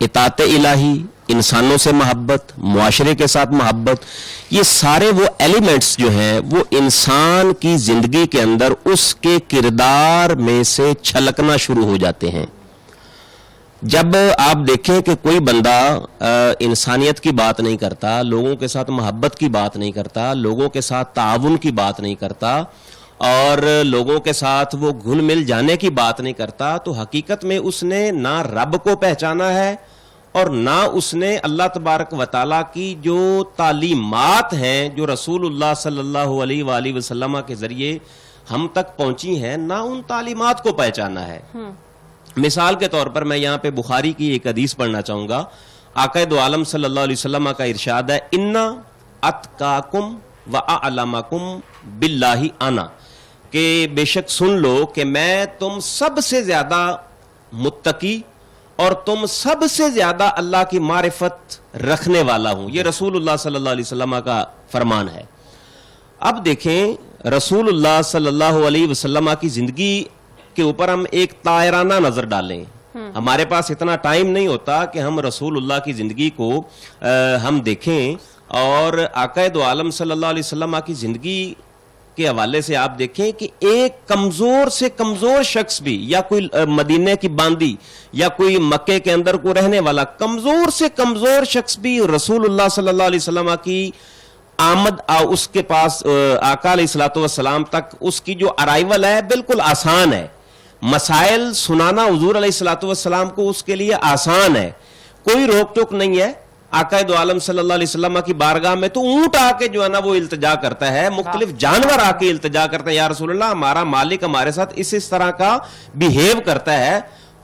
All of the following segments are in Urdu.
اطاعت الہی، انسانوں سے محبت، معاشرے کے ساتھ محبت، یہ سارے وہ ایلیمنٹس جو ہیں وہ انسان کی زندگی کے اندر اس کے کردار میں سے چھلکنا شروع ہو جاتے ہیں. جب آپ دیکھیں کہ کوئی بندہ انسانیت کی بات نہیں کرتا، لوگوں کے ساتھ محبت کی بات نہیں کرتا، لوگوں کے ساتھ تعاون کی بات نہیں کرتا اور لوگوں کے ساتھ وہ گھل مل جانے کی بات نہیں کرتا، تو حقیقت میں اس نے نہ رب کو پہچانا ہے اور نہ اس نے اللہ تبارک و تعالیٰ کی جو تعلیمات ہیں جو رسول اللہ صلی اللہ علیہ وآلہ وسلم کے ذریعے ہم تک پہنچی ہیں، نہ ان تعلیمات کو پہچانا ہے. مثال کے طور پر میں یہاں پہ بخاری کی ایک حدیث پڑھنا چاہوں گا. آقا دو عالم صلی اللہ علیہ وسلم کا ارشاد ہے، اِنَّ أَتْقَاكُمْ وَأَعْلَمَكُمْ بِاللَّهِ أَنَا، کہ بے شک سن لو کہ میں تم سب سے زیادہ متقی اور تم سب سے زیادہ اللہ کی معرفت رکھنے والا ہوں. یہ رسول اللہ صلی اللہ علیہ وسلم کا فرمان ہے. اب دیکھیں رسول اللہ صلی اللہ علیہ وسلم کی زندگی کے اوپر ہم ایک طائرانہ نظر ڈالیں. ہمارے پاس اتنا ٹائم نہیں ہوتا کہ ہم رسول اللہ کی زندگی کو ہم دیکھیں، اور آقا دو عالم صلی اللہ علیہ وسلم کی زندگی کے حوالے سے آپ دیکھیں کہ ایک کمزور سے کمزور شخص بھی، یا کوئی مدینے کی باندی یا کوئی مکے کے اندر کو رہنے والا کمزور سے کمزور شخص بھی رسول اللہ صلی اللہ علیہ وسلم کی آمد اس کے پاس آقا علیہ الصلوۃ والسلام تک اس کی جو ارائیول ہے بالکل آسان ہے. مسائل سنانا حضور علیہ الصلوۃ والسلام کو اس کے لیے آسان ہے، کوئی روک ٹوک نہیں ہے. آقا دو عالم صلی اللہ علیہ وسلم کی بارگاہ میں تو اونٹ آ کے جو ہے نا وہ التجا کرتا ہے، مختلف جانور آ کے التجا کرتا ہے، یا رسول اللہ ہمارا مالک ہمارے ساتھ اس طرح کا بیہیو کرتا ہے.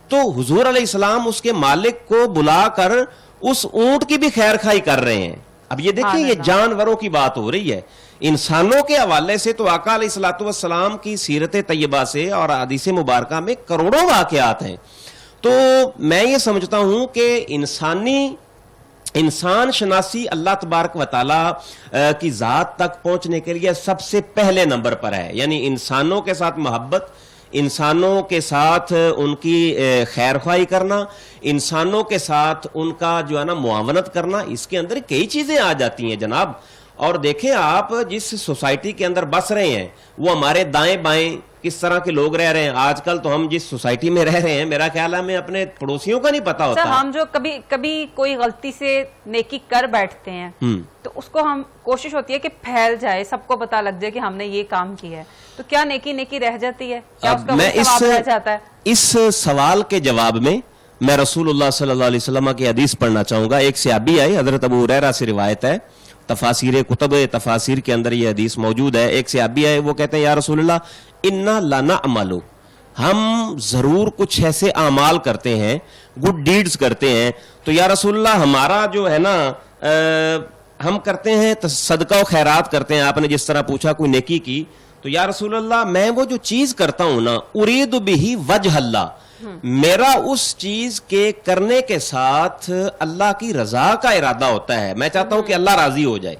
تو حضور علیہ السلام اس کے مالک کو بلا کر اس اونٹ کی بھی خیر خواہی کر رہے ہیں. اب یہ دیکھیں یہ جانوروں کی بات ہو رہی ہے. انسانوں کے حوالے سے تو آقا علیہ الصلوۃ والسلام کی سیرت طیبہ سے اور حدیث مبارکہ میں کروڑوں واقعات ہیں. تو میں یہ سمجھتا ہوں کہ انسان شناسی اللہ تبارک و تعالیٰ کی ذات تک پہنچنے کے لیے سب سے پہلے نمبر پر ہے. یعنی انسانوں کے ساتھ محبت، انسانوں کے ساتھ ان کی خیر خواہی کرنا، انسانوں کے ساتھ ان کا جو ہے نا معاونت کرنا، اس کے اندر کئی چیزیں آ جاتی ہیں جناب. اور دیکھیں آپ جس سوسائٹی کے اندر بس رہے ہیں وہ ہمارے دائیں بائیں کس طرح کے لوگ رہ رہے ہیں. آج کل تو ہم جس سوسائٹی میں رہ رہے ہیں میرا خیال ہے ہمیں اپنے پڑوسیوں کا نہیں پتا ہوتا. سر ہم جو کبھی کوئی غلطی سے نیکی کر بیٹھتے ہیں تو اس کو ہم کوشش ہوتی ہے کہ پھیل جائے، سب کو پتا لگ جائے کہ ہم نے یہ کام کیا ہے، تو کیا نیکی رہ جاتی ہے؟ کیا اس کا ثواب رہ جاتا ہے؟ اس سوال کے جواب میں میں رسول اللہ صلی اللہ علیہ وسلم کی حدیث پڑھنا چاہوں گا. ایک صحابی آئے، حضرت ابو ہریرہ سے روایت ہے، کتب تفاسیر کے اندر یہ حدیث موجود ہے. ایک صحابی آئے، وہ کہتے ہیں یا رسول اللہ انا لنعمل، ہم ضرور کچھ ایسے اعمال کرتے ہیں، گڈ ڈیڈز کرتے ہیں، تو یا رسول اللہ ہمارا جو ہے نا ہم کرتے ہیں صدقہ و خیرات کرتے ہیں. آپ نے جس طرح پوچھا کوئی نیکی کی، تو یا رسول اللہ میں وہ جو چیز کرتا ہوں نا ارید بہ وجہ اللہ، میرا اس چیز کے کرنے کے ساتھ اللہ کی رضا کا ارادہ ہوتا ہے، میں چاہتا ہوں کہ اللہ راضی ہو جائے.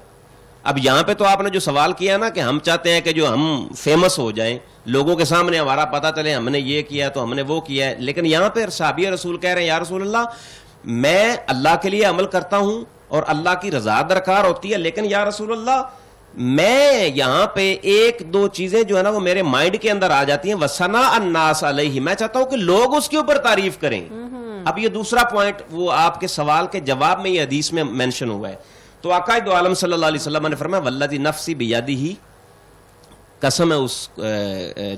اب یہاں پہ تو آپ نے جو سوال کیا نا کہ ہم چاہتے ہیں کہ جو ہم فیمس ہو جائیں، لوگوں کے سامنے ہمارا پتہ چلے ہم نے یہ کیا تو ہم نے وہ کیا ہے، لیکن یہاں پہ صحابی رسول کہہ رہے ہیں یا رسول اللہ میں اللہ کے لیے عمل کرتا ہوں اور اللہ کی رضا درکار ہوتی ہے، لیکن یا رسول اللہ میں یہاں پہ ایک دو چیزیں جو ہے نا وہ میرے مائنڈ کے اندر آ جاتی ہیں، وَثَنَاءَ النَّاسِ عَلَيْهِ، میں چاہتا ہوں کہ لوگ اس کے اوپر تعریف کریں. اب یہ دوسرا پوائنٹ وہ آپ کے سوال کے جواب میں یہ حدیث میں مینشن ہوا ہے. تو آقا دو عالم صلی اللہ علیہ وسلم نے فرمایا والذی نفسی بیدہ، قسم ہے اس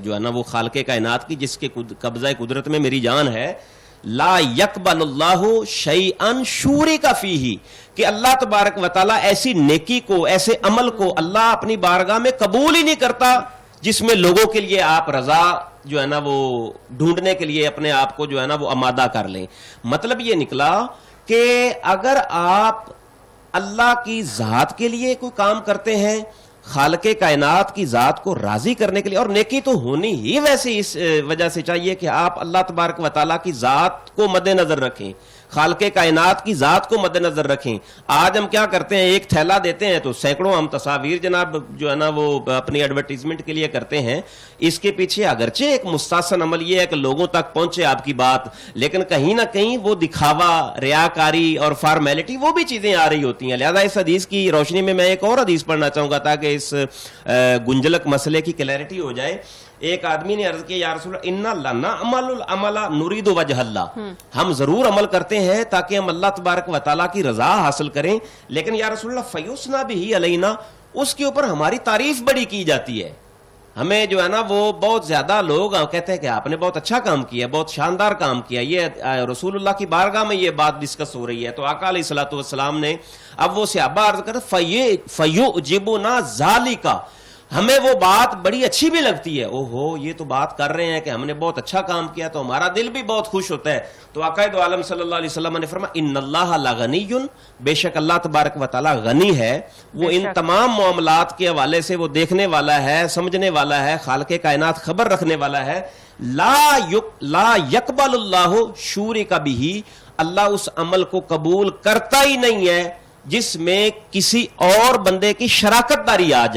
جو ہے نا وہ خالق کائنات کی جس کے قبضہ قدرت میں میری جان ہے، لا یقبل اللہ شیئا شورک فیہ، کہ اللہ تبارک و تعالیٰ ایسی نیکی کو، ایسے عمل کو اللہ اپنی بارگاہ میں قبول ہی نہیں کرتا جس میں لوگوں کے لیے آپ رضا جو ہے نا وہ ڈھونڈنے کے لیے اپنے آپ کو جو ہے نا وہ آمادہ کر لیں. مطلب یہ نکلا کہ اگر آپ اللہ کی ذات کے لیے کوئی کام کرتے ہیں، خالق کائنات کی ذات کو راضی کرنے کے لیے، اور نیکی تو ہونی ہی ویسے اس وجہ سے چاہیے کہ آپ اللہ تبارک و تعالیٰ کی ذات کو مد نظر رکھیں، خالق کائنات کی ذات کو مد نظر رکھیں. آج ہم کیا کرتے ہیں, ایک تھیلا دیتے ہیں تو سینکڑوں ہم تصاویر جناب جو ہے نا وہ اپنی ایڈورٹیزمنٹ کے لیے کرتے ہیں. اس کے پیچھے اگرچہ ایک مستحسن عمل یہ ہے کہ لوگوں تک پہنچے آپ کی بات, لیکن کہیں نہ کہیں وہ دکھاوا, ریاکاری اور فارمیلٹی وہ بھی چیزیں آ رہی ہوتی ہیں. لہذا اس حدیث کی روشنی میں ایک اور حدیث پڑھنا چاہوں گا تاکہ اس گنجلک مسئلے کی کلیئرٹی ہو جائے. ایک آدمی نے عرض کیا, یا رسول اللہ انا لنعمل العمل نريد وجه اللہ, ہم ضرور عمل کرتے ہیں تاکہ ہم اللہ تبارک و تعالیٰ کی رضا حاصل کریں, لیکن یا رسول اللہ فیسنا به علینا, اس کے اوپر ہماری تعریف بڑی کی جاتی ہے. ہمیں جو ہے نا وہ بہت زیادہ لوگ کہتے ہیں کہ آپ نے بہت اچھا کام کیا, بہت شاندار کام کیا. یہ رسول اللہ کی بارگاہ میں یہ بات ڈسکس ہو رہی ہے. تو آقا علیہ الصلوۃ والسلام نے, اب وہ صحابہ عرض کرتے فیعجبنا ذالک, ہمیں وہ بات بڑی اچھی بھی لگتی ہے. اوہو یہ تو بات کر رہے ہیں کہ ہم نے بہت اچھا کام کیا, تو ہمارا دل بھی بہت خوش ہوتا ہے. تو آقا دو عالم صلی اللہ علیہ وسلم نے فرمایا ان اللہ لغنی, بے شک اللہ تبارک و تعالی غنی ہے, وہ ان تمام معاملات کے حوالے سے وہ دیکھنے والا ہے, سمجھنے والا ہے, خالق کائنات خبر رکھنے والا ہے. لا یقبل اللہ شرک بہ, اللہ اس عمل کو قبول کرتا ہی نہیں ہے جس میں کسی اور بندے کی شراکت داری آ جائے.